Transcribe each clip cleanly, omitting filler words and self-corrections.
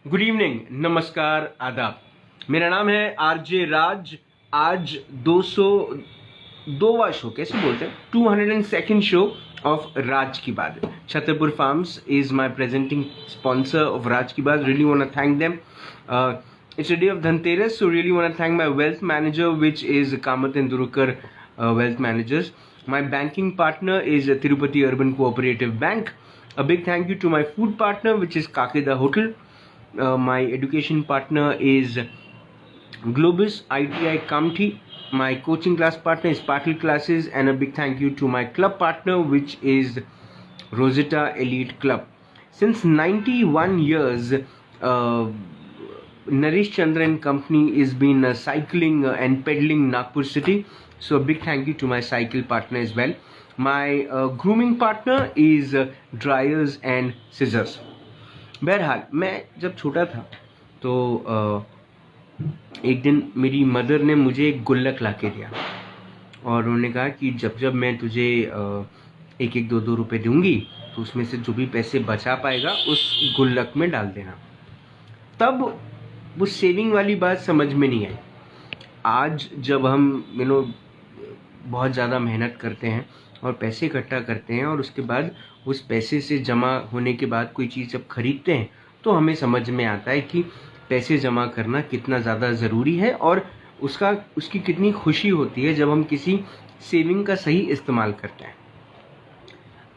Good evening, नमस्कार, आदाब। मेरा नाम है आरजे राज। आज 202वां शो, कैसे बोलते हैं, 202nd शो ऑफ राज की बात। Chhatarpur farms is my presenting sponsor of राज की बात। Really want to thank them. It's a day of Dhanteras, so really want to thank my wealth manager, which is Kamath and Durukar Wealth Managers. My banking partner is Tirupati Urban Cooperative Bank. A big thank you to my food partner, which is Kakeda Hotel. My education partner is Globus ITI Kamti. My coaching class partner is Patil Classes, and a big thank you to my club partner, which is Rosetta Elite Club. Since 91 years, Naresh Chandra and company is been cycling and pedaling Nagpur city. So a big thank you to my cycle partner as well. My grooming partner is dryers and scissors. बहरहाल, मैं जब छोटा था तो एक दिन मेरी mother ने मुझे एक गुल्लक ला के दिया और उन्होंने कहा कि जब जब मैं तुझे एक एक दो रुपए दूंगी तो उसमें से जो भी पैसे बचा पाएगा उस गुल्लक में डाल देना। तब वो सेविंग वाली बात समझ में नहीं आई। आज जब हम बहुत ज़्यादा मेहनत करते हैं और पैसे इकट्ठा करते हैं और उसके बाद उस पैसे से जमा होने के बाद कोई चीज़ जब खरीदते हैं तो हमें समझ में आता है कि पैसे जमा करना कितना ज़्यादा ज़रूरी है और उसकी कितनी खुशी होती है जब हम किसी सेविंग का सही इस्तेमाल करते हैं।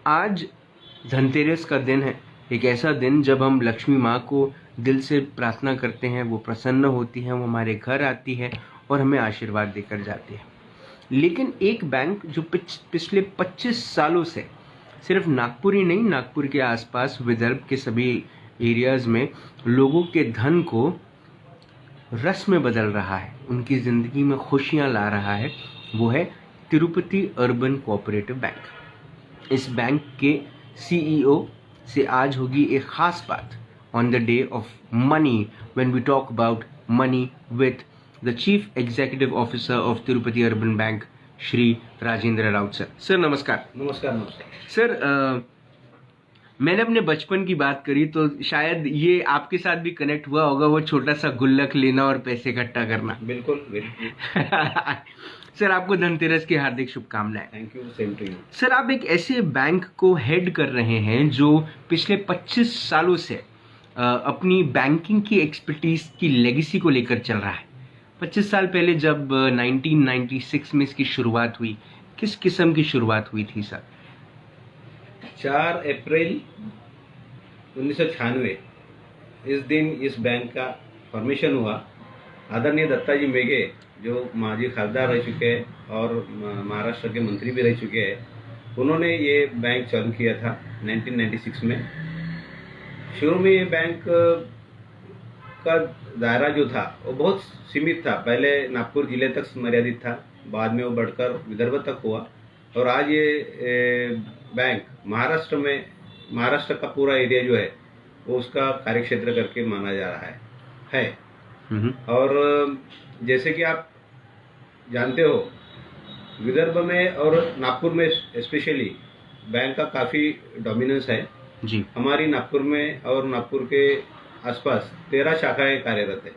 आज धनतेरस का दिन है, एक ऐसा दिन जब हम लक्ष्मी माँ को दिल से प्रार्थना करते हैं, वो प्रसन्न होती हैं, वो हमारे घर आती है और हमें आशीर्वाद देकर जाती है। लेकिन एक बैंक जो पिछले 25 सालों से सिर्फ नागपुर ही नहीं, नागपुर के आसपास विदर्भ के सभी एरियाज़ में लोगों के धन को रस में बदल रहा है, उनकी ज़िंदगी में खुशियाँ ला रहा है, वो है तिरुपति अर्बन कोऑपरेटिव बैंक। इस बैंक के CEO से आज होगी एक ख़ास बात on the day of money, when we talk about money with the Chief Executive Officer of Tirupati Urban Bank, Shri Rajendra Raut sir. Sir नमस्कार। नमस्कार। नमस्कार सर, मैंने अपने बचपन की बात करी तो शायद ये आपके साथ भी कनेक्ट हुआ होगा, वो छोटा सा गुल्लक लेना और पैसे इकट्ठा करना। बिल्कुल बिल्कुल। सर, आपको धनतेरस की हार्दिक शुभकामनाएं। Thank you, same to you. Sir, आप एक ऐसे बैंक को हेड कर रहे हैं जो पिछले 25 सालों से अपनी बैंकिंग की एक्सपर्टीज की लेगेसी को लेकर चल रहा है। 25 साल पहले जब 1996 में इसकी शुरुआत हुई, किस किस्म की शुरुआत हुई थी सर? 4 अप्रैल 1996 इस दिन इस बैंक का फॉर्मेशन हुआ। आदरणीय दत्ताजी मेघे जो माजी खासदार रह चुके हैं और महाराष्ट्र के मंत्री भी रह चुके हैं, उन्होंने ये बैंक चालू किया था 1996 में। शुरू में ये बैंक का दायरा जो था वो बहुत सीमित था। पहले नागपुर जिले तक मर्यादित था, बाद में वो बढ़कर विदर्भ तक हुआ और आज ये बैंक महाराष्ट्र का पूरा एरिया जो है वो उसका कार्यक्षेत्र करके माना जा रहा है। और जैसे कि आप जानते हो, विदर्भ में और नागपुर में स्पेशली बैंक का काफ़ी डोमिनेंस है जी। हमारी नागपुर में और नागपुर के आसपास 13 शाखाएं कार्यरत है।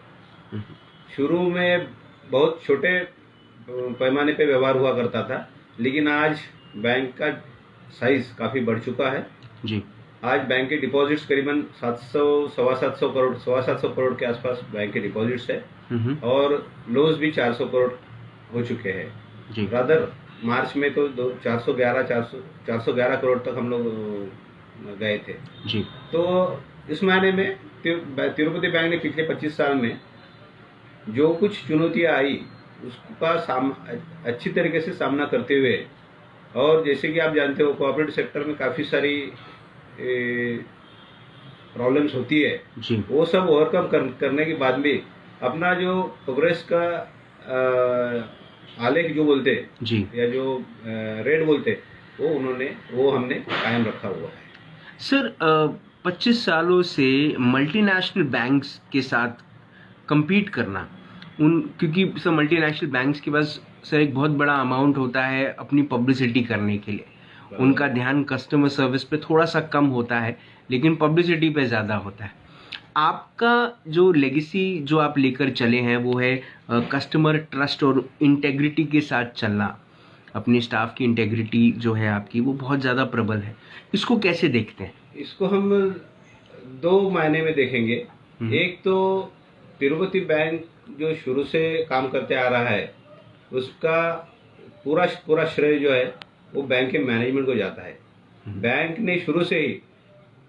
शुरू में बहुत छोटे पैमाने पे व्यवहार हुआ करता था, लेकिन आज बैंक का साइज काफ़ी बढ़ चुका है जी। आज बैंक के डिपॉजिट्स करीबन 700 करोड़ के आसपास बैंक के डिपॉजिट्स है और लोन्स भी 400 करोड़ हो चुके हैं जी। रादर मार्च में तो 411 करोड़ तक हम लोग गए थे जी। तो इस मायने में तिरुपति बैंक ने पिछले 25 साल में जो कुछ चुनौतियां आई उसका अच्छी तरीके से सामना करते हुए, और जैसे कि आप जानते हो कोऑपरेटिव सेक्टर में काफ़ी सारी प्रॉब्लम्स होती है जी। वो सब ओवरकम करने के बाद भी अपना जो प्रोग्रेस का आलेख जो बोलते जी या जो रेट बोलते वो हमने कायम रखा हुआ है। सर, 25 सालों से मल्टीनेशनल बैंक्स के साथ compete करना, क्योंकि सर मल्टीनेशनल बैंक्स के पास सर एक बहुत बड़ा अमाउंट होता है अपनी पब्लिसिटी करने के लिए। उनका ध्यान कस्टमर सर्विस पे थोड़ा सा कम होता है, लेकिन पब्लिसिटी पे ज़्यादा होता है। आपका जो लेगेसी जो आप लेकर चले हैं वो है कस्टमर ट्रस्ट और इंटेग्रिटी के साथ चलना। अपनी स्टाफ की इंटेग्रिटी जो है आपकी वो बहुत ज़्यादा प्रबल है, इसको कैसे देखते हैं? इसको हम दो मायने में देखेंगे। एक तो तिरुपति बैंक जो शुरू से काम करते आ रहा है उसका पूरा पूरा श्रेय जो है वो बैंक के मैनेजमेंट को जाता है। बैंक ने शुरू से ही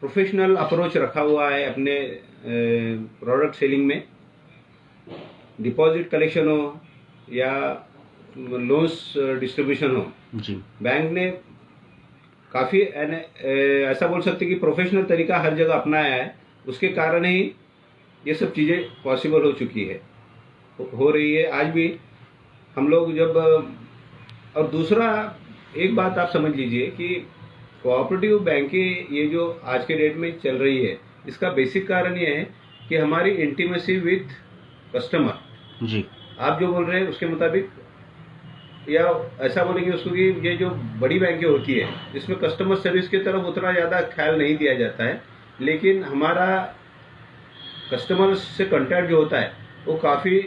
प्रोफेशनल अप्रोच रखा हुआ है अपने प्रोडक्ट सेलिंग में। डिपॉजिट कलेक्शन हो या लोन्स डिस्ट्रीब्यूशन हो, जी, बैंक ने काफ़ी ऐसा बोल सकते कि प्रोफेशनल तरीका हर जगह अपनाया है। उसके कारण ही ये सब चीज़ें पॉसिबल हो चुकी है, हो रही है आज भी। हम लोग जब और दूसरा एक बात आप समझ लीजिए कि कोऑपरेटिव बैंकिंग ये जो आज के डेट में चल रही है इसका बेसिक कारण ये है कि हमारी इंटीमेसी विथ कस्टमर, जी, आप जो बोल रहे हैं उसके मुताबिक, या ऐसा बोलेंगे उसको कि ये जो बड़ी बैंकें होती है इसमें कस्टमर सर्विस की तरफ उतना ज़्यादा ख्याल नहीं दिया जाता है, लेकिन हमारा कस्टमर से कांटेक्ट जो होता है वो काफ़ी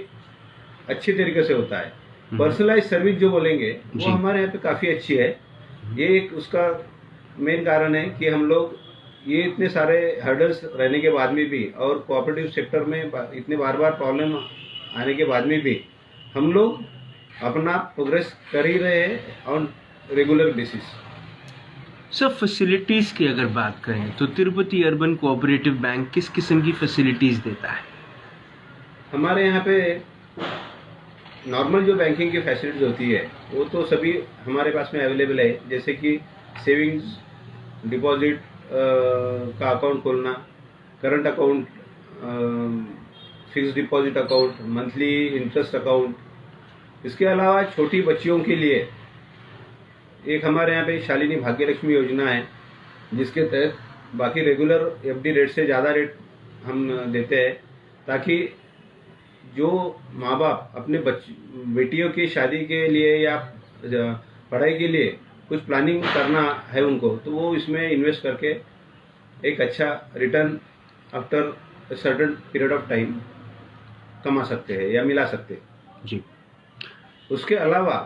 अच्छी तरीके से होता है। पर्सनलाइज सर्विस जो बोलेंगे वो हमारे यहाँ पे काफ़ी अच्छी है। ये एक उसका मेन कारण है कि हम लोग ये इतने सारे हर्डल्स रहने के बाद में भी और कोऑपरेटिव सेक्टर में इतने बार बार प्रॉब्लम आने के बाद में भी हम लोग अपना प्रोग्रेस कर ही रहे हैं on regular basis. Sir, facilities की अगर बात करें तो तिरुपति अर्बन कोऑपरेटिव बैंक किस किस्म की फैसिलिटीज़ देता है? हमारे यहाँ पे नॉर्मल जो बैंकिंग की फैसिलिटीज होती है वो तो सभी हमारे पास में अवेलेबल है, जैसे कि सेविंग्स, डिपॉजिट का अकाउंट खोलना, current account, fix deposit account, monthly interest account. इसके अलावा छोटी बच्चियों के लिए एक हमारे यहाँ पे शालिनी भाग्यलक्ष्मी योजना है जिसके तहत बाकी रेगुलर एफडी रेट से ज़्यादा रेट हम देते हैं, ताकि जो माँ बाप अपने बेटियों की शादी के लिए या पढ़ाई के लिए कुछ प्लानिंग करना है उनको, तो वो इसमें इन्वेस्ट करके एक अच्छा return after certain period of time कमा सकते हैं या मिला सकते हैं। जी, उसके अलावा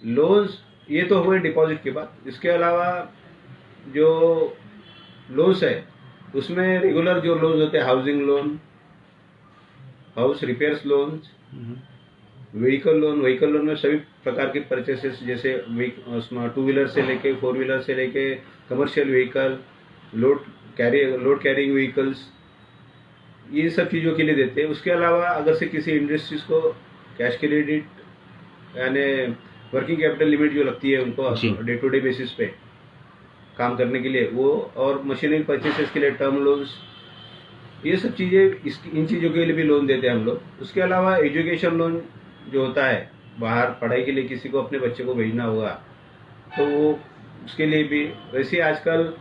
लोन्स, ये तो हुए डिपॉजिट के बाद। इसके अलावा जो लोन्स है उसमें रेगुलर जो लोन्स होते हैं, housing loan, house repairs loans, vehicle loan में सभी प्रकार के परचेसेस, जैसे 2 व्हीलर से लेके 4 व्हीलर से लेके commercial vehicle, load carrying vehicles, ये सब चीज़ों के लिए देते हैं। उसके अलावा अगर से किसी इंडस्ट्रीज को कैश क्रेडिट यानी वर्किंग कैपिटल लिमिट जो लगती है उनको डे टू डे बेसिस पे काम करने के लिए वो, और मशीनरी परचेसेस के लिए टर्म लोन्स, ये सब चीज़ें, इन चीज़ों के लिए भी लोन देते हैं हम लोग। उसके अलावा एजुकेशन लोन जो होता है, बाहर पढ़ाई के लिए किसी को अपने बच्चे को भेजना होगा तो वो उसके लिए भी, वैसे आजकल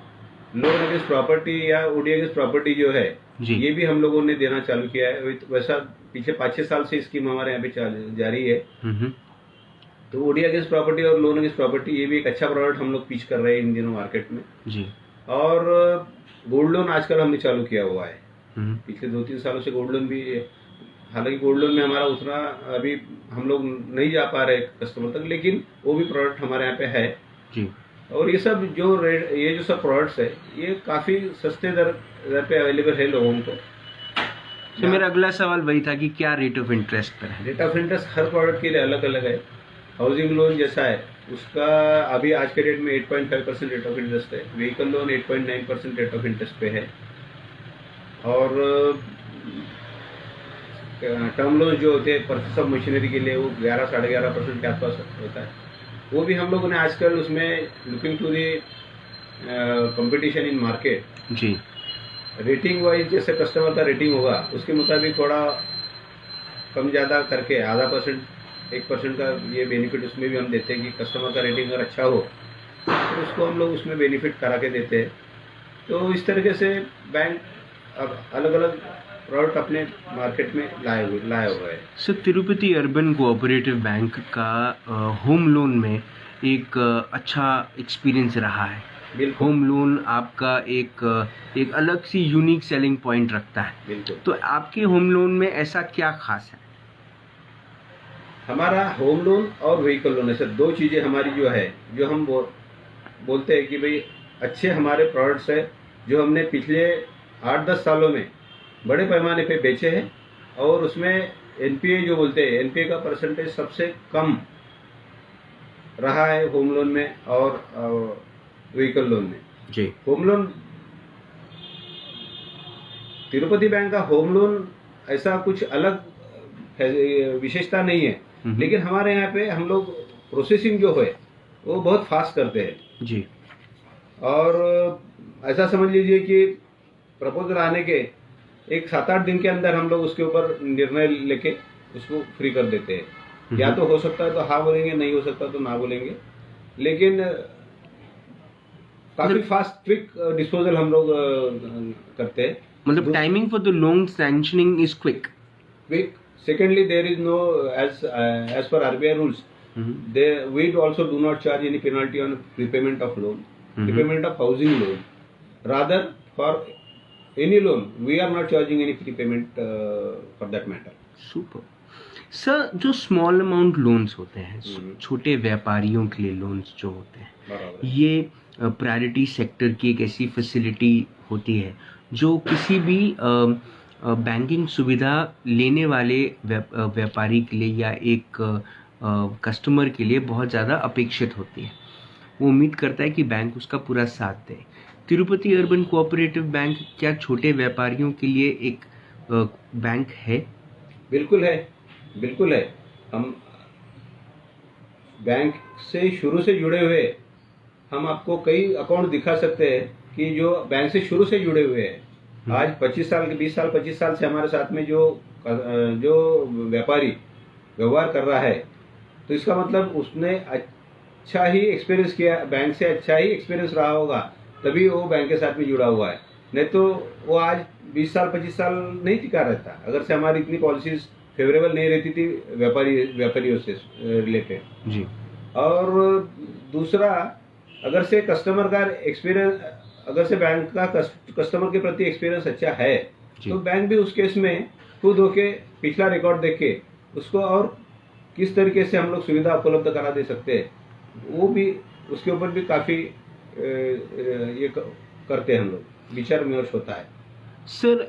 लोन अगेंस्ट प्रॉपर्टी या ओडी अगेंस्ट प्रॉपर्टी जो है ये भी हम लोगों ने देना चालू किया है। वैसा पिछले 5-6 साल से स्कीम हमारे यहाँ पे जारी है। तो ओडी अगेंस्ट प्रॉपर्टी और लोन अगेंस्ट प्रॉपर्टी ये भी एक अच्छा प्रोडक्ट हम लोग पिच कर रहे हैं इन दिनों मार्केट में जी। और गोल्ड लोन आजकल हमने चालू किया हुआ है। पिछले 2-3 सालों से गोल्ड लोन भी, हालांकि गोल्ड लोन में हमारा उतना अभी हम लोग नहीं जा पा रहे कस्टमर तक, लेकिन वो भी प्रोडक्ट हमारे यहाँ पे है जी। और ये जो सब प्रोडक्ट्स है ये काफ़ी सस्ते दर पे अवेलेबल है लोगों को। तो मेरा अगला सवाल वही था कि क्या रेट ऑफ इंटरेस्ट पर है? Rate of interest her product के लिए अलग अलग है। हाउसिंग लोन जैसा है उसका अभी आज के डेट में 8.5% रेट ऑफ इंटरेस्ट है। Vehicle loan 8.9% rate of interest पे है। और टर्म लोन जो होते हैं परचेस ऑफ मशीनरी के लिए वो 11-11.5% के आसपास होता है। वो भी हम लोगों ने आजकल उसमें looking to the competition in market जी, रेटिंग वाइज जैसे कस्टमर का रेटिंग होगा उसके मुताबिक थोड़ा कम ज़्यादा करके 0.5%-1% का ये बेनिफिट उसमें भी हम देते हैं कि कस्टमर का रेटिंग अगर अच्छा हो तो उसको हम लोग उसमें बेनिफिट करा के देते हैं। तो इस तरीके से बैंक अब अलग अलग प्रोडक्ट अपने मार्केट में लाया हुआ है। Sir, Tirupati urban cooperative bank का होम लोन में एक अच्छा एक्सपीरियंस रहा है। बिल्कुल होम लोन आपका एक अलग सी यूनिक सेलिंग पॉइंट रखता है। बिल्कुल। तो आपके होम लोन में ऐसा क्या खास है? हमारा होम लोन और व्हीकल लोन ऐसे दो चीज़ें हमारी जो है, जो हम बोलते हैं कि भाई अच्छे हमारे प्रोडक्ट्स है, जो हमने पिछले 8-10 सालों में बड़े पैमाने पे बेचे हैं, और उसमें एनपीए जो बोलते हैं, एनपीए का परसेंटेज सबसे कम रहा है होम लोन में और व्हीकल लोन में। जी। होम लोन, तिरुपति बैंक का होम लोन ऐसा कुछ अलग विशेषता नहीं है, लेकिन हमारे यहाँ पे हम लोग प्रोसेसिंग जो है वो बहुत फास्ट करते हैं जी। और ऐसा समझ लीजिए कि प्रपोजल आने के एक 7-8 दिन के अंदर हम लोग उसके ऊपर निर्णय लेके उसको फ्री कर देते हैं। या तो हो सकता है तो हाँ बोलेंगे, नहीं हो सकता तो ना बोलेंगे, लेकिन काफी फास्ट क्विक डिस्पोजल हम लोग करते हैं। मतलब timing for the loan sanctioning is quick. Quick. Secondly, there is no, as per RBI rules, we also do not charge any penalty on prepayment of loan, prepayment of housing loan. Rather, for any loan, we are not charging any prepayment for that matter. Super sir. जो small amount loans होते हैं, छोटे व्यापारियों के लिए loans जो होते हैं, बराबर। ये प्रायोरिटी सेक्टर की एक ऐसी फैसिलिटी होती है जो किसी भी बैंकिंग सुविधा लेने वाले व्यापारी के लिए या एक कस्टमर के लिए बहुत ज़्यादा अपेक्षित होती है। वो उम्मीद करता है कि बैंक उसका पूरा साथ दे। तिरुपति अर्बन कोऑपरेटिव बैंक क्या छोटे व्यापारियों के लिए एक बैंक है? बिल्कुल है, बिल्कुल है। हम बैंक से शुरू से जुड़े हुए, हम आपको कई अकाउंट दिखा सकते हैं कि जो बैंक से शुरू से जुड़े हुए हैं। आज 25 साल के 20 साल 25 साल से हमारे साथ में जो व्यापारी व्यवहार कर रहा है, तो इसका मतलब उसने अच्छा ही एक्सपीरियंस किया, बैंक से अच्छा ही एक्सपीरियंस रहा होगा, तभी वो बैंक के साथ में जुड़ा हुआ है। नहीं तो वो आज 20 साल 25 साल नहीं टिका रहता, अगर से हमारी इतनी पॉलिसीज फेवरेबल नहीं रहती थी व्यापारियों से रिलेटेड जी। और दूसरा, अगर से कस्टमर का एक्सपीरियंस, अगर से बैंक का कस्टमर के प्रति एक्सपीरियंस अच्छा है, तो बैंक भी उस केस में खुद होके पिछला रिकॉर्ड देख के उसको और किस तरीके से हम लोग सुविधा उपलब्ध करा दे सकते हैं, वो भी उसके ऊपर भी काफ़ी ये करते हैं हम लोग, विचार विमर्श होता है। सर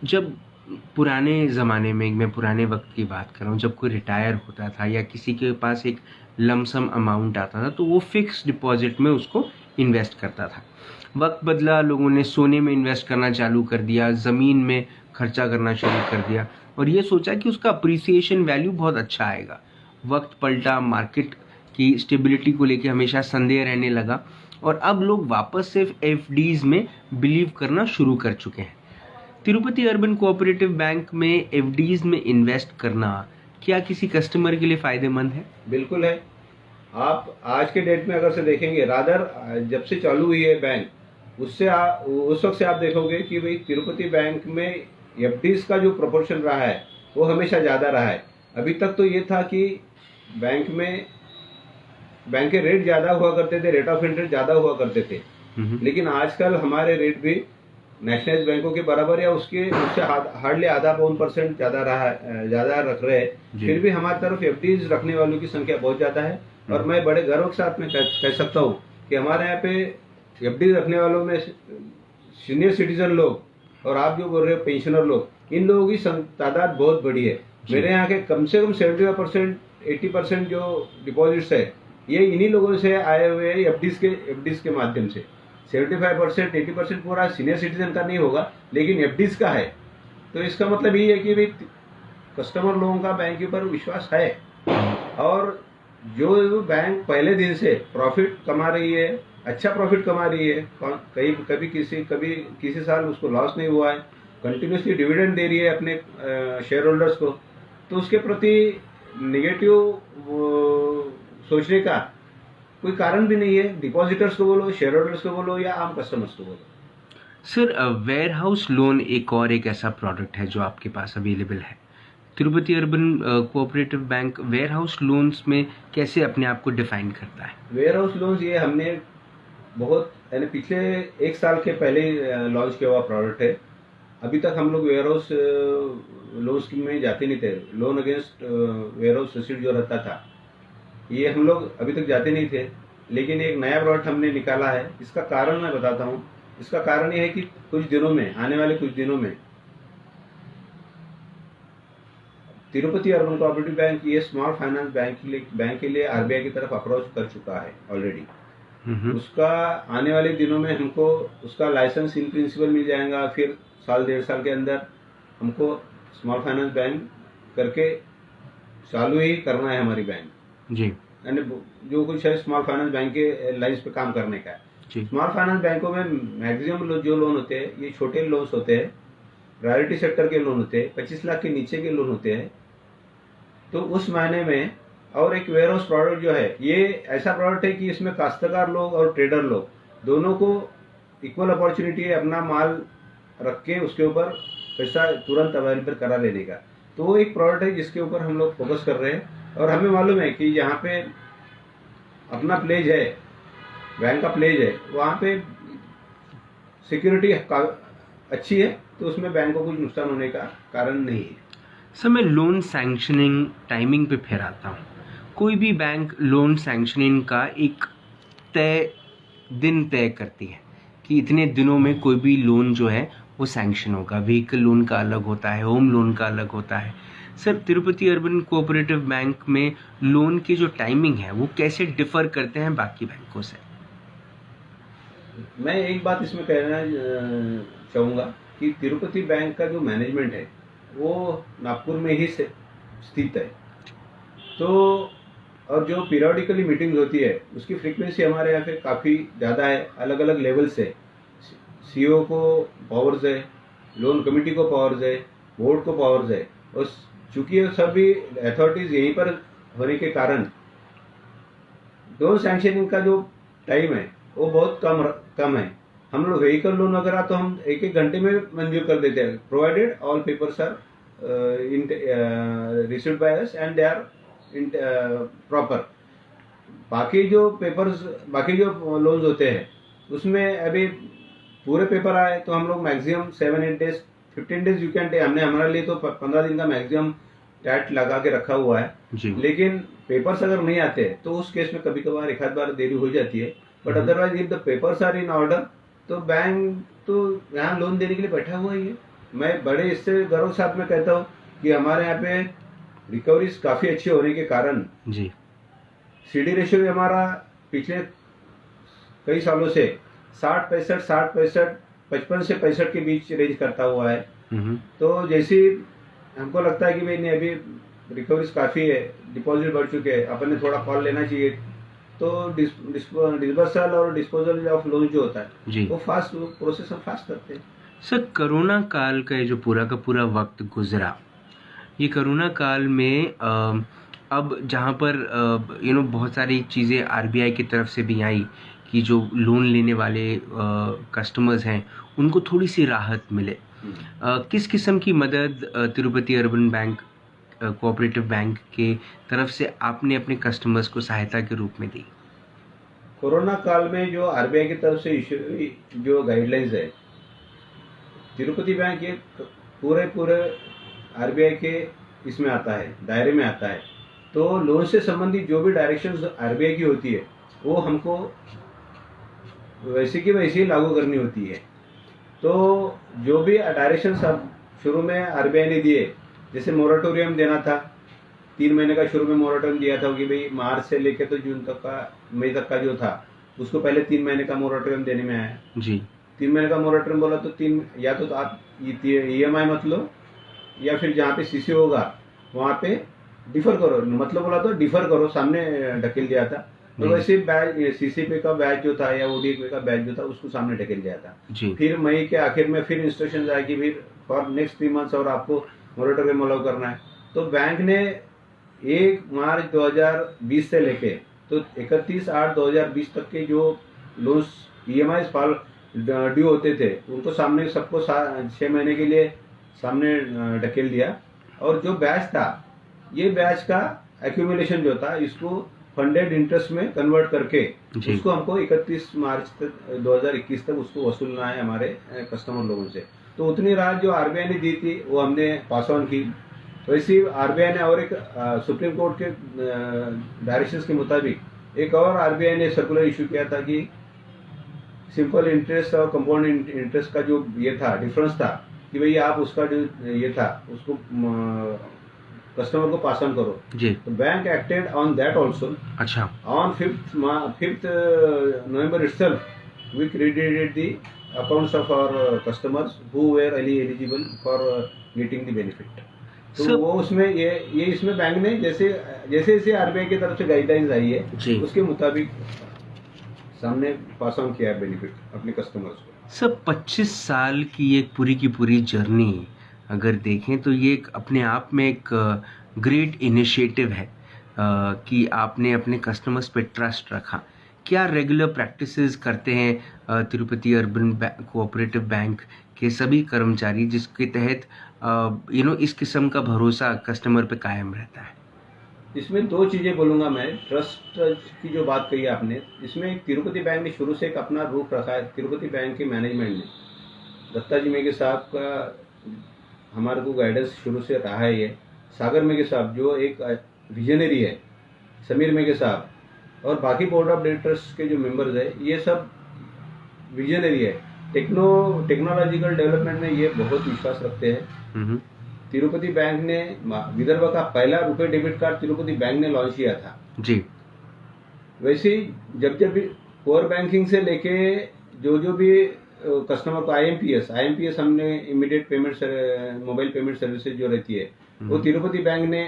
जब पुराने ज़माने में, मैं पुराने वक्त की बात कर रहा हूँ, जब कोई रिटायर होता था या किसी के पास एक लमसम अमाउंट आता था तो वो फिक्स डिपॉजिट में उसको इन्वेस्ट करता था। वक्त बदला, लोगों ने सोने में इन्वेस्ट करना चालू कर दिया, ज़मीन में खर्चा करना शुरू कर दिया और ये सोचा कि उसका अप्रिसिएशन वैल्यू बहुत अच्छा आएगा। वक्त पलटा, मार्केट की स्टेबिलिटी को लेकर हमेशा संदेह रहने लगा और अब लोग वापस सिर्फ एफडीज में बिलीव करना शुरू कर चुके हैं। तिरुपति अर्बन कोऑपरेटिव बैंक में एफडीज में इन्वेस्ट करना क्या किसी कस्टमर के लिए फ़ायदेमंद है? बिल्कुल है। आप आज के डेट में अगर से देखेंगे, रादर जब से चालू हुई है बैंक, उस वक्त से आप देखोगे कि भाई तिरुपति बैंक में एफडीज का जो प्रोपोर्शन रहा है वो हमेशा ज़्यादा रहा है। अभी तक तो ये था कि बैंक के रेट ज़्यादा हुआ करते थे, रेट ऑफ इंटरेस्ट ज़्यादा हुआ करते थे, लेकिन आजकल हमारे रेट भी नेशनलाइज बैंकों के बराबर या उससे हार्डली आधा पौन % ज़्यादा रख रहे हैं। फिर भी हमारी तरफ एफडीज रखने वालों की संख्या बहुत ज़्यादा है और मैं बड़े गर्व के साथ में कह सकता हूँ कि हमारे यहाँ पे एफडी रखने वालों में सीनियर सिटीजन लोग और आप जो बोल रहे हो पेंशनर लोग, इन लोगों की तादाद बहुत बड़ी है। मेरे यहाँ के कम से कम 75% 80% जो डिपॉजिट्स है ये इन्हीं लोगों से आए हुए हैं एफडीज के माध्यम से। 75% 80% पूरा सीनियर सिटीजन का नहीं होगा, लेकिन एफडीज का है। तो इसका मतलब ये है कि भाई कस्टमर लोगों का बैंक के ऊपर विश्वास है और जो बैंक पहले दिन से प्रॉफिट कमा रही है, अच्छा प्रॉफिट कमा रही है, कभी किसी साल उसको लॉस नहीं हुआ है, कंटिन्यूसली डिविडेंड दे रही है अपने शेयर होल्डर्स को, तो उसके प्रति नेगेटिव सोचने का कोई कारण भी नहीं है। डिपॉजिटर्स को बोलो, शेयर होल्डर्स को बोलो या आम कस्टमर्स को बोलो। सर वेयर हाउस लोन एक ऐसा प्रोडक्ट है जो आपके पास अवेलेबल है। Tirupati urban cooperative bank warehouse loans में कैसे अपने आप को डिफाइन करता है? वेयर हाउस लोन्स ये हमने बहुत यानी पिछले 1 साल के पहले लॉन्च किया हुआ प्रोडक्ट है। अभी तक हम लोग वेयर हाउस लोन स्कीम में जाते नहीं थे। Loan against warehouse receipt जो रहता था, ये हम लोग अभी तक जाते नहीं थे। लेकिन एक नया प्रोडक्ट हमने निकाला है। इसका कारण मैं बताता हूँ। इसका कारण ये है कि कुछ दिनों में, आने वाले कुछ दिनों में, तिरुपति अर्बन कोऑपरेटिव बैंक ये स्मॉल फाइनेंस बैंक के लिए आरबीआई की तरफ अप्रोच कर चुका है ऑलरेडी। उसका आने वाले दिनों में हमको उसका लाइसेंस इन प्रिंसिपल मिल जाएगा। फिर साल 1.5 साल के अंदर हमको स्मॉल फाइनेंस बैंक करके चालू ही करना है हमारी बैंक जी। यानी जो कुछ है स्मॉल फाइनेंस बैंक के लाइन्स पे काम करने का है। स्मॉल फाइनेंस बैंकों में मैक्सिमम जो लोन होते हैं ये छोटे लोन्स होते हैं, प्रायोरिटी सेक्टर के लोन होते हैं, 25 लाख के नीचे के लोन होते हैं। तो उस मायने में और एक वेयर हाउस प्रोडक्ट जो है ये ऐसा प्रोडक्ट है कि इसमें काश्तकार लोग और ट्रेडर लोग दोनों को इक्वल अपॉर्चुनिटी है अपना माल रख के उसके ऊपर पैसा तुरंत अवेलेबल करा लेने का। तो वो एक प्रोडक्ट है जिसके ऊपर हम लोग फोकस कर रहे हैं। और हमें मालूम है कि यहाँ पे अपना प्लेज है, बैंक का प्लेज है, वहाँ पे सिक्योरिटी अच्छी है, तो उसमें बैंक को कुछ नुकसान होने का कारण नहीं है। सर, मैं लोन सैंक्शनिंग टाइमिंग पे फिर आता हूँ। कोई भी बैंक लोन सैंक्शनिंग का एक दिन तय करती है कि इतने दिनों में कोई भी लोन जो है वो सैंक्शन होगा। व्हीकल लोन का अलग होता है, होम लोन का अलग होता है। Sir, Tirupati urban cooperative bank में लोन की जो टाइमिंग है वो कैसे डिफर करते हैं बाकी बैंकों से? मैं एक बात इसमें कहना चाहूँगा कि तिरुपति बैंक का जो मैनेजमेंट है वो नागपुर में ही स्थित है। तो और जो पीरियडिकली मीटिंग्स होती है उसकी फ्रीक्वेंसी हमारे यहाँ पे काफ़ी ज़्यादा है। अलग अलग लेवल से सीईओ को पावर्स है, लोन कमेटी को पावर्स है, बोर्ड को पावर्स है। और चूंकि सभी अथॉरिटीज़ यहीं पर होने के कारण लोन सैंक्शनिंग का जो टाइम है वो बहुत कम है। हम लोग व्हीकल लोन वगैरह तो हम 1-1 घंटे में मंजूर कर देते हैं, provided all papers are received by us and they are proper. बाकी जो पेपर्स, बाकी जो लोन्स होते हैं उसमें अभी पूरे पेपर आए तो हम लोग maximum 7-8 days, 15 days you can take. हमने हमारे लिए तो 15 दिन का मैक्सिमम टैट लगा के रखा हुआ है जी। लेकिन पेपर्स अगर नहीं आते तो उस केस में कभी कभार एक आध बार देरी हो जाती है। But otherwise if the papers are in order तो बैंक तो यहाँ लोन देने के लिए बैठा हुआ ही है। मैं बड़े इससे गर्व के साथ में कहता हूँ कि हमारे यहाँ पे रिकवरीज काफ़ी अच्छी होने के कारण जी सीडी रेशियो भी हमारा पिछले कई सालों से 60-65, 55 से 65 के बीच रेंज करता हुआ है। तो जैसे हमको लगता है कि भाई नहीं अभी रिकवरीज काफ़ी है, डिपॉजिट बढ़ चुके हैं, अपन ने थोड़ा कॉल लेना चाहिए, तो डिस्बर्सल और डिस्पोजल ऑफ लोन जो होता है जी, वो फास्ट प्रोसेस हम फास्ट करते हैं। सर, कोरोना काल का ये जो पूरा का पूरा वक्त गुजरा, ये कोरोना काल में अब जहाँ पर बहुत सारी चीज़ें आरबीआई की तरफ से भी आई कि जो लोन लेने वाले कस्टमर्स हैं उनको थोड़ी सी राहत मिले। किस किस्म की मदद Tirupati urban bank cooperative bank के तरफ से आपने अपने कस्टमर्स को सहायता के रूप में दी? कोरोना काल में जो आरबीआई की तरफ से इशू जो गाइडलाइंस है, तिरुपति बैंक ये पूरे आरबीआई के इसमें आता है, दायरे में आता है। तो लोन से संबंधित जो भी डायरेक्शंस आरबीआई की होती है वो हमको वैसे की वैसे ही लागू करनी होती है। तो जो भी डायरेक्शंस अब शुरू में आरबीआई ने दिए, जैसे मोरेटोरियम देना था, 3 महीने का शुरू में मोरेटोरियम दिया था कि भाई मार्च से लेकर तो जून तक का, मई तक का जो था उसको पहले 3 महीने का मोरेटोरियम देने में आया जी। 3 महीने का मोरेटोरियम बोला तो 3 या तो आप EMI मत लो या फिर जहाँ पे सीसी होगा वहाँ पे डिफर करो, मतलब बोला तो डिफर करो, सामने ढकेल दिया था। तो वैसे बैच सीसीपी का बैच जो था या ODP का बैच जो था उसको सामने ढकेल दिया था जी। फिर मई के आखिर में फिर इंस्ट्रक्शन आए कि फिर फॉर नेक्स्ट 3 मंथ्स और आपको मोरेटोरियम अलाउ करना है। तो बैंक ने 1 मार्च 2020 से लेके तो 31/8/2020 तक के जो लोन्स EMI ड्यू होते थे उनको सामने सबको 6 महीने के लिए सामने ढकेल दिया। और जो बैच था, ये बैच का एक्यूमुलेशन जो था इसको फंडेड इंटरेस्ट में कन्वर्ट करके जी। उसको हमको 31 मार्च तक 2021 तक उसको वसूलना है हमारे कस्टमर लोगों से। तो उतनी राहत जो आरबीआई ने दी थी वो हमने पास ऑन की। वैसे ही आरबीआई ने और एक सुप्रीम कोर्ट के डायरेक्शंस के मुताबिक एक और आरबीआई ने सर्कुलर इशू किया था कि सिंपल इंटरेस्ट और कंपाउंड इंटरेस्ट का जो ये था डिफरेंस था कि भाई आप उसका जो ये था उसको कस्टमर को पास ऑन करो जी। तो bank acted on that also. अच्छा। On 5th November itself we credited the accounts of our customers who were eligible for getting the benefit। तो So- वो उसमें ये इसमें बैंक ने जैसे जैसे आरबीआई की तरफ से गाइडलाइंस आई है जी। उसके मुताबिक सामने पास ऑन किया है बेनिफिट अपने कस्टमर्स को। सर 25 साल की एक पूरी की पूरी जर्नी अगर देखें तो ये एक अपने आप में एक ग्रेट इनिशिएटिव है कि आपने अपने कस्टमर्स पे ट्रस्ट रखा। क्या रेगुलर प्रैक्टिसेस करते हैं तिरुपति अर्बन कोऑपरेटिव बैंक के सभी कर्मचारी जिसके तहत इस किस्म का भरोसा कस्टमर पे कायम रहता है? इसमें दो चीजें बोलूंगा मैं। ट्रस्ट की जो बात कही आपने, इसमें तिरुपति बैंक ने शुरू से एक अपना रूप रखा है। तिरुपति बैंक के मैनेजमेंट ने दत्ताजी मेघे साहब का हमारे को गाइडेंस शुरू से रहा है। ये सागर मेघे साहब जो एक विजनरी है, समीर मेघे साहब और बाकी बोर्ड ऑफ डायरेक्टर्स के जो मेंबर्स है ये सब विजनरी है। टेक्नोलॉजिकल डेवलपमेंट में ये बहुत विश्वास रखते हैं। तिरुपति बैंक ने विदर्भ का पहला रुपए डेबिट कार्ड तिरुपति बैंक ने लॉन्च किया था जी। वैसे ही जब भी कोर बैंकिंग से लेके जो भी कस्टमर को आईएमपीएस हमने immediate payment mobile payment services जो रहती है वो तिरुपति बैंक ने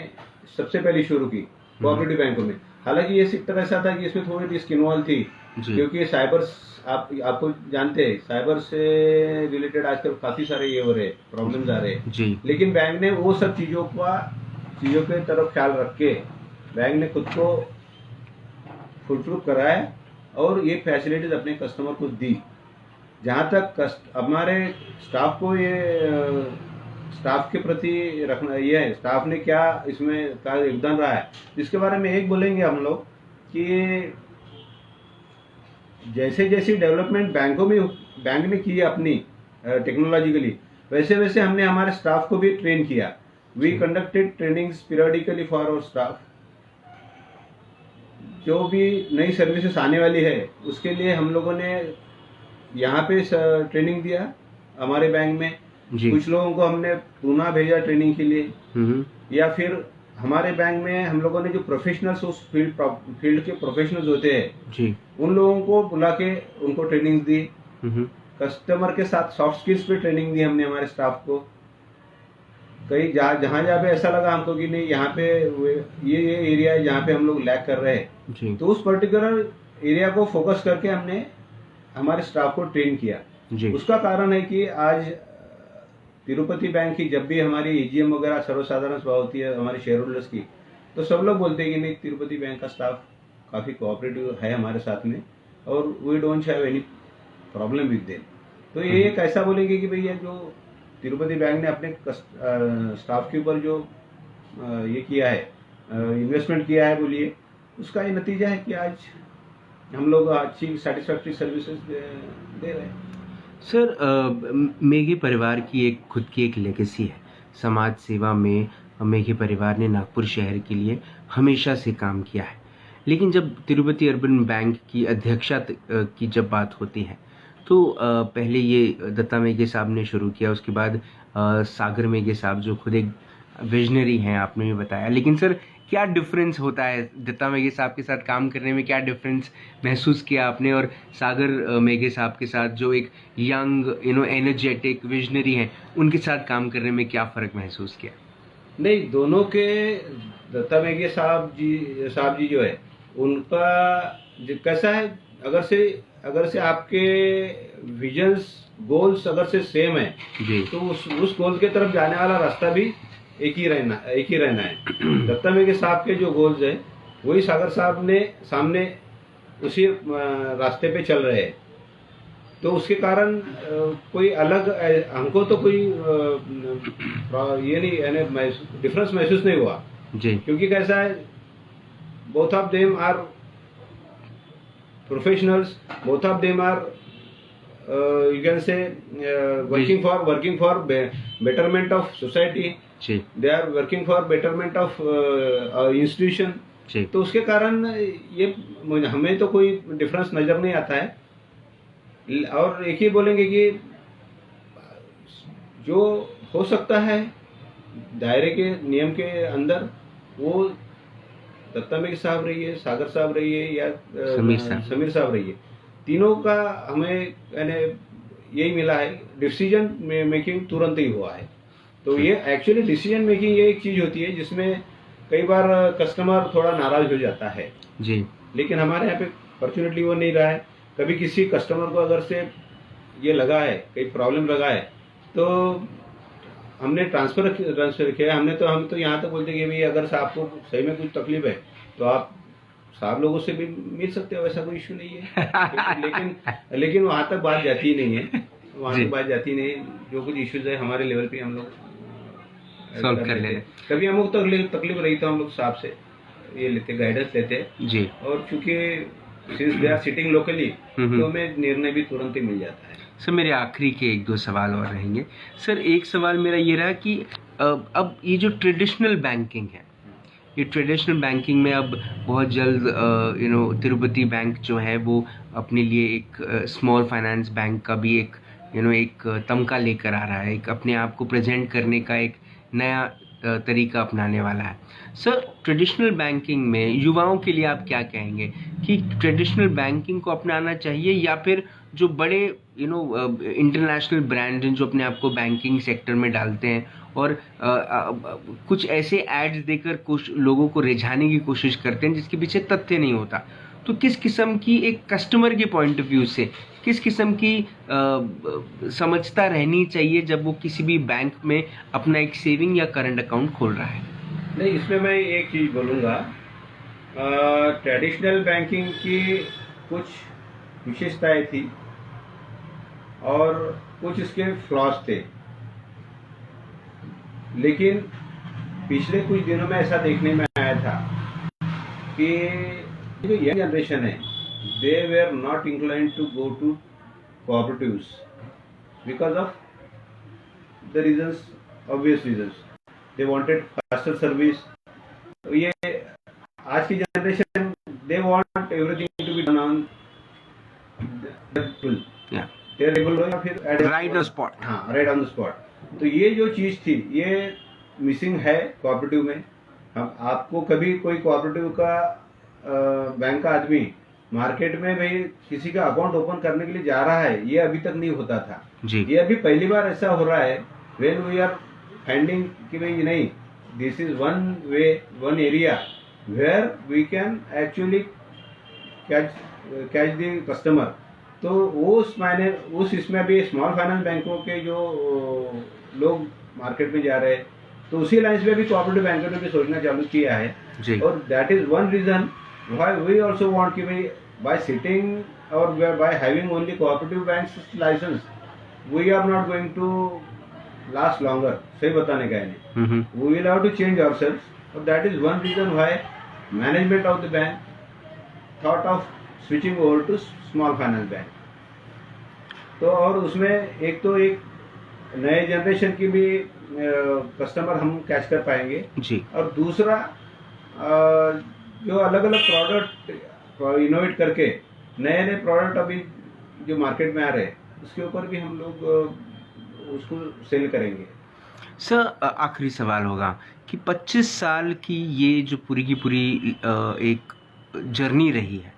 सबसे पहले शुरू की कोऑपरेटिव बैंकों में। हालांकि ये सेक्टर ऐसा था कि इसमें थोड़ी रिस्क इन्वॉल्व थी क्योंकि साइबर आपको जानते हैं साइबर से रिलेटेड आजकल काफी सारे ये हो रहे प्रॉब्लम्स आ रहे हैं जी। लेकिन बैंक ने वो सब चीजों के तरफ ख्याल रख के बैंक ने खुद को फुल प्रूफ कराया और ये फैसिलिटीज अपने कस्टमर को दी। जहाँ तक हमारे स्टाफ को ये स्टाफ के प्रति रखना ये है, स्टाफ ने क्या इसमें का योगदान रहा है इसके बारे में एक बोलेंगे हम लोग कि जैसे जैसी डेवलपमेंट बैंक ने की है अपनी टेक्नोलॉजिकली वैसे वैसे हमने हमारे स्टाफ को भी ट्रेन किया। We conducted trainings periodically for our staff. जो भी नई सर्विसेज आने वाली है उसके लिए हम लोगों ने यहाँ पे ट्रेनिंग दिया हमारे बैंक में जी। कुछ लोगों को हमने पूना भेजा ट्रेनिंग के लिए या फिर हमारे बैंक में हम लोगों ने जो प्रोफेशनल्स उस फील्ड के प्रोफेशनल्स होते हैं जी उन लोगों को बुला के उनको ट्रेनिंग दी। कस्टमर के साथ सॉफ्ट स्किल्स पे ट्रेनिंग दी हमने हमारे स्टाफ को। कहीं जहाँ पे ऐसा लगा हमको कि नहीं यहाँ पे ये एरिया है जहाँ पे हम लोग लैग कर रहे हैं जी। तो उस पर्टिकुलर एरिया को फोकस करके हमने हमारे स्टाफ को ट्रेन किया जी। उसका कारण है कि आज तिरुपति बैंक की जब भी हमारी एजीएम वगैरह सर्वसाधारण सभा होती है हमारे शेयर होल्डर्स की तो सब लोग बोलते हैं कि नहीं तिरुपति बैंक का स्टाफ काफ़ी कोऑपरेटिव है हमारे साथ में और we don't have any problem with them. तो ये एक ऐसा बोलेंगे कि भैया जो तिरुपति बैंक ने अपने स्टाफ के ऊपर जो ये किया है इन्वेस्टमेंट किया है बोलिए उसका ये नतीजा है कि आज हम लोग अच्छी सेटिस्फैक्ट्री सर्विसेज दे रहे हैं। सर मेघे परिवार की एक खुद की एक लेगेसी है। समाज सेवा में मेघे परिवार ने नागपुर शहर के लिए हमेशा से काम किया है। लेकिन जब तिरुपति अर्बन बैंक की अध्यक्षा की जब बात होती है तो पहले ये दत्ता मेघे साहब ने शुरू किया, उसके बाद सागर मेघे साहब जो खुद एक विजनरी हैं आपने भी बताया। लेकिन सर क्या डिफरेंस होता है दत्ता मेघे साहब के साथ काम करने में? क्या डिफरेंस महसूस किया आपने और सागर मेघे साहब के साथ जो एक यंग एनर्जेटिक विजनरी हैं उनके साथ काम करने में क्या फ़र्क महसूस किया? नहीं, दोनों के दत्ता मेघे साहब जी जो है उनका कैसा है अगर से आपके विजन्स गोल्स अगर से सेम है जी तो उस गोल के तरफ जाने वाला रास्ता भी एक ही रहना है। दत्ता मेघे साहब के जो गोल्स है वही सागर साहब ने सामने उसी रास्ते पे चल रहे हैं। तो उसके कारण कोई अलग हमको तो कोई ये नहीं यानी डिफरेंस महसूस नहीं हुआ जी। क्योंकि कैसा है both of them are professionals, both of them are you can say working for betterment of society, ji they are working for betterment of institution. जी तो उसके कारण ये हमें तो कोई डिफरेंस नजर नहीं आता है। और एक ही बोलेंगे कि जो हो सकता है दायरे के नियम के अंदर, वो दत्ता मेघ साहब रहिए, सागर साहब रहिए या समीर साहब रहिए, तीनों का हमें यानी यही मिला है, डिसीजन मेकिंग तुरंत ही हुआ है। तो ये एक्चुअली डिसीजन मेकिंग ये एक चीज होती है जिसमें कई बार कस्टमर थोड़ा नाराज हो जाता है जी, लेकिन हमारे यहाँ पे फॉर्चुनेटली वो नहीं रहा है। कभी किसी कस्टमर को अगर से ये लगा है, कई प्रॉब्लम लगा है, तो हमने ट्रांसफर किया। हम तो यहाँ तक बोलते कि भाई अगर आपको सही में कुछ तकलीफ है तो आप साहब लोगों से भी मिल सकते हो, वैसा कोई इश्यू नहीं है। लेकिन वहाँ तक बात जाती ही नहीं है, वहाँ तक बात जाती नहीं। जो कुछ इश्यूज है हमारे लेवल पे हम लोग सॉल्व कर लेते। कभी हमको तकलीफ रही तो हम लोग साहब से ये लेते, गाइडेंस लेते जी। और चूंकि since they are sitting locally तो हमें निर्णय भी तुरंत ही मिल जाता है। सर मेरे आखिरी के एक दो सवाल और रहेंगे। सर एक सवाल मेरा ये रहा कि अब ये जो ट्रेडिशनल बैंकिंग है, ये ट्रेडिशनल बैंकिंग में अब बहुत जल्द तिरुपति बैंक जो है वो अपने लिए एक स्मॉल फाइनेंस बैंक का भी एक एक तमगा लेकर आ रहा है, एक अपने आप को प्रेजेंट करने का एक नया तरीका अपनाने वाला है। सर ट्रेडिशनल बैंकिंग में युवाओं के लिए आप क्या कहेंगे कि ट्रेडिशनल बैंकिंग को अपनाना चाहिए या फिर जो बड़े इंटरनेशनल ब्रांड हैं जो अपने आप को बैंकिंग सेक्टर में डालते हैं और कुछ ऐसे एड्स देकर कुछ लोगों को रिझाने की कोशिश करते हैं जिसके पीछे तथ्य नहीं होता, तो किस किस्म की एक कस्टमर के पॉइंट ऑफ व्यू से किस किस्म की समझता रहनी चाहिए जब वो किसी भी बैंक में अपना एक सेविंग या करंट अकाउंट खोल रहा है? नहीं, इसमें मैं एक चीज़ बोलूँगा, ट्रेडिशनल बैंकिंग की कुछ विशेषताएं थी और कुछ इसके फ्लॉज थे, लेकिन पिछले कुछ दिनों में ऐसा देखने में आया था कि जो यंग जनरेशन है, they were not inclined to go to cooperatives because of the reasons, obvious reasons. They wanted faster service. ये आज की generation, they want everything to be done on their table या फिर right on spot. हाँ, right on the spot. तो ये जो चीज़ थी ये मिसिंग है कोऑपरेटिव में। हम आपको कभी कोई कोऑपरेटिव का बैंक का आदमी मार्केट में भाई किसी का अकाउंट ओपन करने के लिए जा रहा है, ये अभी तक नहीं होता था जी। ये अभी पहली बार ऐसा हो रहा है व्हेन वी आर फाइंडिंग कि भाई नहीं, this is one way, one area where we can actually catch the customer. तो उस मायने इसमें भी स्मॉल फाइनेंस बैंकों के जो लोग मार्केट में जा रहे हैं, तो उसी लाइन में भी कोऑपरेटिव बैंकों ने भी सोचना चालू किया है जी। और that is one reason why we also want कि भाई by sitting or by having only cooperative banks license we are not going to last longer, सही बताने का है। we will have to change ourselves और that is one reason why management of the bank thought of switching over to small finance bank। तो और उसमें एक नए जनरेशन की भी कस्टमर हम कैच कर पाएंगे जी, और दूसरा जो अलग अलग प्रोडक्ट इनोवेट करके नए प्रोडक्ट अभी जो मार्केट में आ रहे हैं उसके ऊपर भी हम लोग उसको सेल करेंगे। सर आखिरी सवाल होगा कि 25 साल की ये जो पूरी की पूरी एक जर्नी रही है,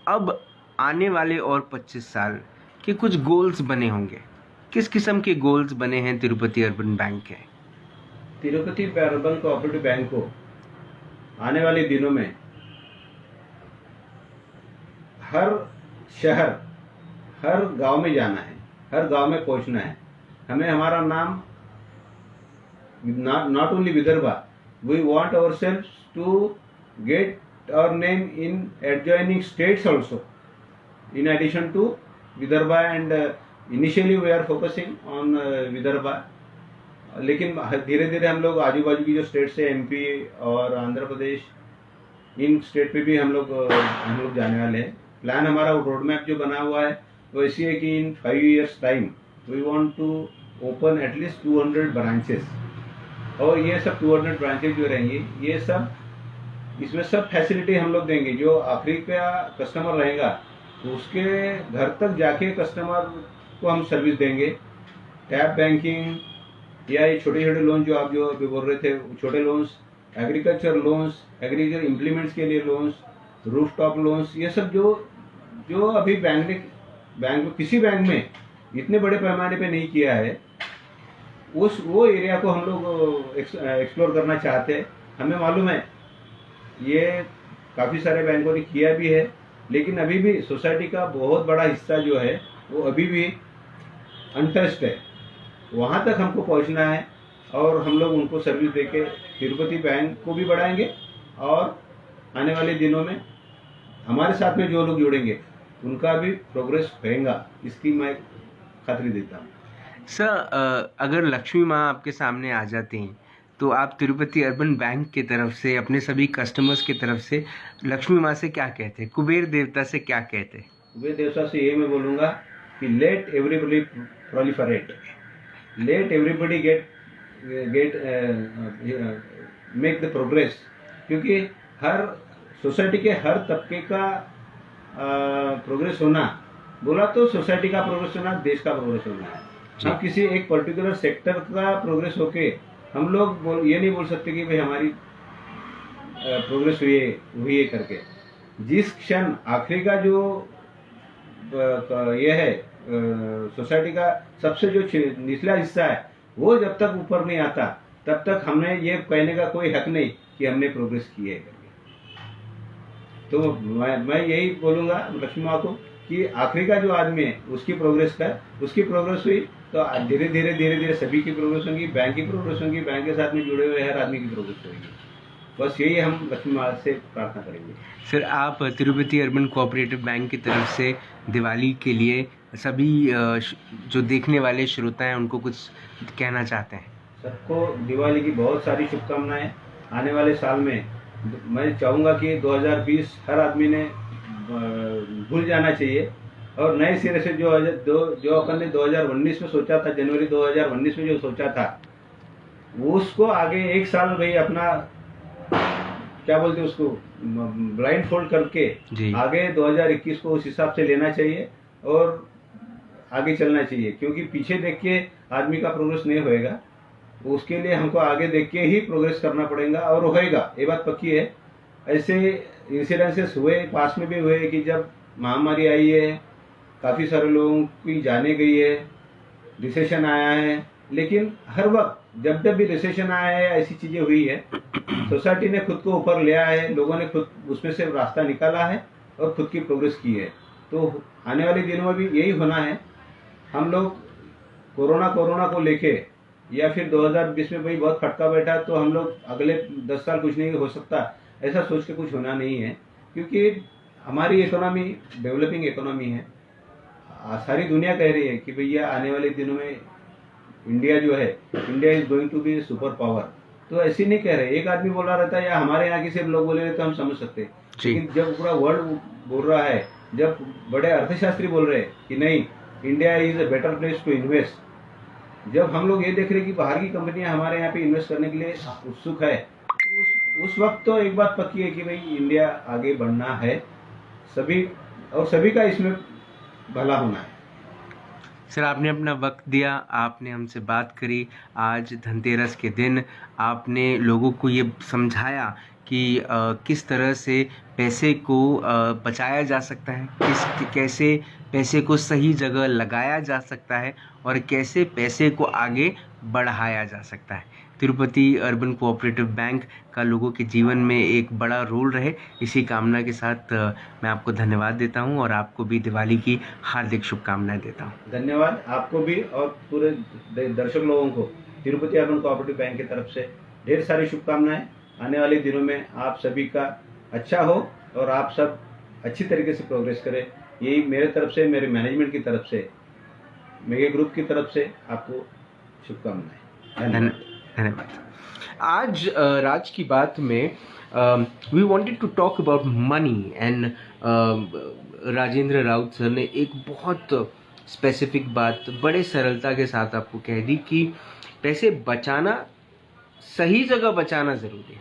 अब आने वाले और 25 साल के कुछ गोल्स बने होंगे, किस किस्म के गोल्स बने हैं तिरुपति अर्बन बैंक के? तिरुपति अर्बन कोऑपरेटिव बैंक को आने वाले दिनों में हर शहर, हर गांव में जाना है, हर गांव में पहुंचना है। हमें हमारा नाम not only Vidarbha, we want ourselves to get our name in adjoining states also in addition to Vidarbha and initially we are focusing on Vidarbha, लेकिन धीरे धीरे हम लोग आजू बाजू की जो स्टेट्स है, एमपी और आंध्र प्रदेश इन स्टेट पे भी हम लोग जाने वाले हैं। प्लान हमारा रोड मैप जो बना हुआ है वो ऐसी है कि in 5 years time we want to open at least 200 branches, और ये सब 200 ब्रांचेस जो रहेंगी ये सब, इसमें सब फैसिलिटी हम लोग देंगे। जो आखिरी का कस्टमर रहेगा उसके घर तक जाके कस्टमर को हम सर्विस देंगे। टैप बैंकिंग या ये छोटे छोटे लोन जो आप जो अभी बोल रहे थे, छोटे loans, agriculture loans, agriculture implements के लिए लोन्स, रूफ टॉप लोन्स, ये सब जो अभी बैंक किसी बैंक में इतने बड़े पैमाने पे नहीं किया है, वो एरिया को हम लोग एक्सप्लोर करना चाहते हैं। हमें मालूम है ये काफ़ी सारे बैंकों ने किया भी है, लेकिन अभी भी सोसाइटी का बहुत बड़ा हिस्सा जो है वो अभी भी अनटच्ड है। वहाँ तक हमको पहुँचना है और हम लोग उनको सर्विस देके तिरुपति बैंक को भी बढ़ाएंगे, और आने वाले दिनों में हमारे साथ में जो लोग जुड़ेंगे उनका भी प्रोग्रेस होएगा, इसकी मैं खातरी देता हूँ। सर, अगर लक्ष्मी माँ आपके सामने आ जाती हैं तो आप तिरुपति अर्बन बैंक की तरफ से अपने सभी कस्टमर्स की तरफ से लक्ष्मी माँ से क्या कहते हैं, कुबेर देवता से क्या कहते हैं? कुबेर देवता से ये मैं बोलूँगा कि let everybody proliferate, let everybody gate make the progress, क्योंकि हर सोसाइटी के हर तबके का प्रोग्रेस होना, बोला तो सोसाइटी का प्रोग्रेस होना, देश का प्रोग्रेस होना है। अब किसी एक पर्टिकुलर सेक्टर का प्रोग्रेस होके हम लोग ये नहीं बोल सकते कि भाई हमारी प्रोग्रेस हुई है करके। जिस क्षण आखिरी का जो ये है सोसाइटी का सबसे जो निचला हिस्सा है वो जब तक ऊपर नहीं आता तब तक हमने ये कहने का कोई हक नहीं कि हमने प्रोग्रेस की है करके। तो मैं यही बोलूँगा लक्ष्मी माँ को कि आखिरी का जो आदमी है उसकी प्रोग्रेस हुई तो धीरे धीरे सभी की प्रोग्रेस होगी, बैंक की प्रोग्रेस होगी, बैंक के साथ में जुड़े हुए हर आदमी की प्रोग्रेस होगी। बस यही हम लक्ष्मी माँ से प्रार्थना करेंगे। सर, आप तिरुपति अर्बन कोऑपरेटिव बैंक की तरफ से दिवाली के लिए सभी जो देखने वाले श्रोता हैं उनको कुछ कहना चाहते हैं? सबको दिवाली की बहुत सारी शुभकामनाएं। आने वाले साल में मैं चाहूँगा कि 2020 हर आदमी ने भूल जाना चाहिए और नए सिरे से जो अपन ने 2019 में सोचा था, जनवरी 2019 में जो सोचा था, उसको आगे एक साल भाई अपना क्या बोलते हैं उसको ब्लाइंड फोल्ड करके आगे 2021 को उस हिसाब से लेना चाहिए और आगे चलना चाहिए, क्योंकि पीछे देख के आदमी का प्रोग्रेस नहीं होएगा। उसके लिए हमको आगे देख के ही प्रोग्रेस करना पड़ेगा और होएगा, ये बात पक्की है। ऐसे इंसिडेंसेस हुए, पास में भी हुए कि जब महामारी आई है, काफ़ी सारे लोगों की जाने गई है, रिसेशन आया है, लेकिन हर वक्त जब भी रिसेशन आया है, ऐसी चीज़ें हुई है, सोसाइटी ने खुद को ऊपर ले आया है, लोगों ने खुद उसमें से रास्ता निकाला है और खुद की प्रोग्रेस की है। तो आने वाले दिनों में भी यही होना है। हम लोग कोरोना को लेके या फिर 2020 में भाई बहुत फटका बैठा तो हम लोग अगले 10 साल कुछ नहीं हो सकता, ऐसा सोच के कुछ होना नहीं है, क्योंकि हमारी इकोनॉमी डेवलपिंग इकोनॉमी है। सारी दुनिया कह रही है कि भैया आने वाले दिनों में इंडिया जो है, India is going to be super power. तो ऐसे नहीं कह रहे, एक आदमी बोला रहता है या हमारे यहाँ के सिर्फ लोग बोले रहे तो हम समझ सकते, लेकिन जब पूरा वर्ल्ड बोल रहा है, जब बड़े अर्थशास्त्री बोल रहे हैं कि नहीं India is a better place to invest, जब हम लोग ये देख रहे हैं कि बाहर की कंपनियां हमारे यहाँ पे इन्वेस्ट करने के लिए उत्सुक है, तो उस वक्त तो एक बात पक्की है कि भाई इंडिया आगे बढ़ना है, सभी का इसमें भला होना है। सर, आपने अपना वक्त दिया, आपने हमसे बात करी। आज धनतेरस के दिन आपने लोगों को ये समझाया कि किस तरह से पैसे को बचाया जा सकता है, कैसे पैसे को सही जगह लगाया जा सकता है और कैसे पैसे को आगे बढ़ाया जा सकता है। तिरुपति अर्बन कोऑपरेटिव बैंक का लोगों के जीवन में एक बड़ा रोल रहे, इसी कामना के साथ मैं आपको धन्यवाद देता हूं और आपको भी दिवाली की हार्दिक शुभकामनाएं देता हूं। धन्यवाद आपको भी और पूरे दर्शक लोगों को तिरुपति अर्बन कोऑपरेटिव बैंक की तरफ से ढेर सारी शुभकामनाएं। आने वाले दिनों में आप सभी का अच्छा हो और आप सब अच्छी तरीके से प्रोग्रेस करें, यही मेरे तरफ से, मेरे मैनेजमेंट की तरफ से, मेरे ग्रुप की तरफ से आपको शुभकामनाएं। धन्यवाद। आज राज की बात में we wanted to talk about money and Rajendra Raut sir ने एक बहुत स्पेसिफिक बात बड़े सरलता के साथ आपको कह दी कि पैसे बचाना, सही जगह बचाना ज़रूरी है।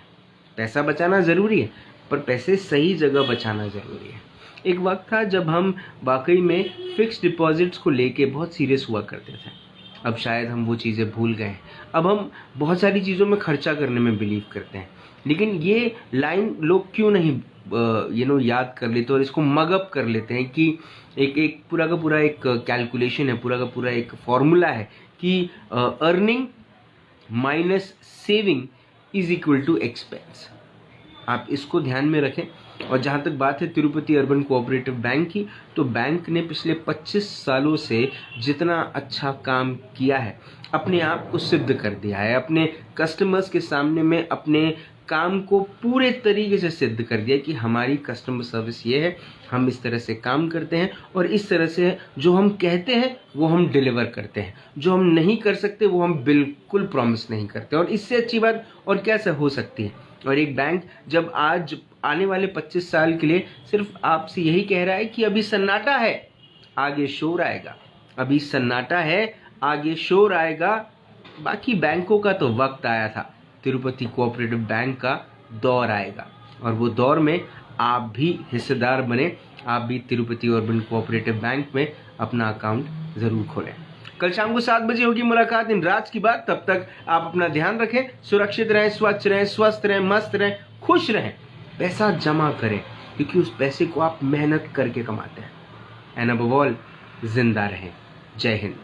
पैसा बचाना ज़रूरी है, पर पैसे सही जगह बचाना ज़रूरी है। एक वक्त था जब हम वाकई में फिक्स डिपॉजिट्स को लेके बहुत सीरियस हुआ करते थे। अब शायद हम वो चीज़ें भूल गए हैं। अब हम बहुत सारी चीज़ों में खर्चा करने में बिलीव करते हैं, लेकिन ये लाइन लोग क्यों नहीं याद कर लेते और इसको मगअप कर लेते हैं कि एक पूरा का पूरा एक कैलकुलेशन है, पूरा का पूरा एक फॉर्मूला है कि earning minus saving is equal to expense. आप इसको ध्यान में रखें। और जहाँ तक बात है तिरुपति अर्बन कोऑपरेटिव बैंक की, तो बैंक ने पिछले 25 सालों से जितना अच्छा काम किया है, अपने आप को सिद्ध कर दिया है, अपने कस्टमर्स के सामने में अपने काम को पूरे तरीके से सिद्ध कर दिया कि हमारी कस्टमर सर्विस ये है, हम इस तरह से काम करते हैं और इस तरह से जो हम कहते हैं वो हम डिलीवर करते हैं, जो हम नहीं कर सकते वो हम बिल्कुल प्रॉमिस नहीं करते। और इससे अच्छी बात और क्या हो सकती है। और एक बैंक जब आज आने वाले 25 साल के लिए सिर्फ आपसे यही कह रहा है कि अभी सन्नाटा है, आगे शोर आएगा, अभी सन्नाटा है, आगे शोर आएगा। बाकी बैंकों का तो वक्त आया था, तिरुपति कोऑपरेटिव बैंक का दौर आएगा और वो दौर में आप भी हिस्सेदार बने, आप भी तिरुपति अर्बन कोऑपरेटिव बैंक में अपना अकाउंट ज़रूर खोलें। कल शाम को 7 बजे होगी मुलाकात इन राज की बात। तब तक आप अपना ध्यान रखें, सुरक्षित रहें, स्वच्छ रहें, स्वस्थ रहें, मस्त रहें, खुश रहें। पैसा जमा करें क्योंकि उस पैसे को आप मेहनत करके कमाते हैं। एंड अबव ऑल जिंदा रहें। जय हिंद।